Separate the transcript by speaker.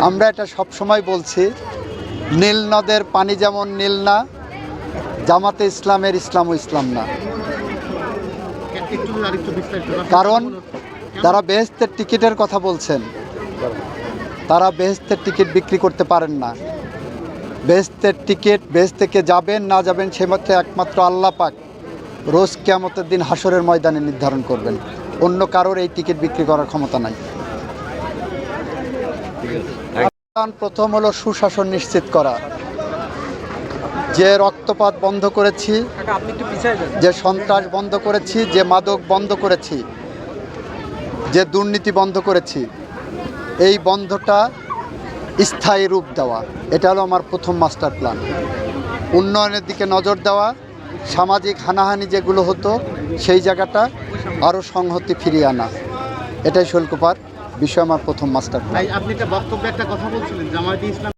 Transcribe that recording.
Speaker 1: আমরা এটা সবসময় বলছি, নীল নদের পানি যেমন নীল না, জামাতে ইসলামের ইসলামও ইসলাম না। কারণ যারা বেহেশতের টিকিটের কথা বলছেন, তারা বেহেশতের টিকিট বিক্রি করতে পারেন না। বেহেশতের টিকিট, বেহেশত থেকে যাবেন না যাবেন সে মাত্র একমাত্র আল্লাহ পাক রোজ কিয়ামতের দিন হাসরের ময়দানে নির্ধারণ করবেন। অন্য কারোর এই টিকিট বিক্রি করার ক্ষমতা নাই। প্রথম হলো সুশাসন নিশ্চিত করা। যে রক্তপাত বন্ধ করেছি, যে সন্ত্রাস বন্ধ করেছি, যে মাদক বন্ধ করেছি, যে দুর্নীতি বন্ধ করেছি, এই বন্ধটা স্থায়ী রূপ দেওয়া, এটা হলো আমার প্রথম মাস্টার প্ল্যান। উন্নয়নের দিকে নজর দেওয়া, সামাজিক হানাহানি যেগুলো হতো সেই জায়গাটা আরও সংহতি ফিরিয়ে আনা, এটাই শৈলকুপার বিষয় আমার প্রথম মাস্টার প্ল্যান।
Speaker 2: আপনি একটা বক্তব্যে একটা কথা বলছিলেন, জামায়াতে ইসলাম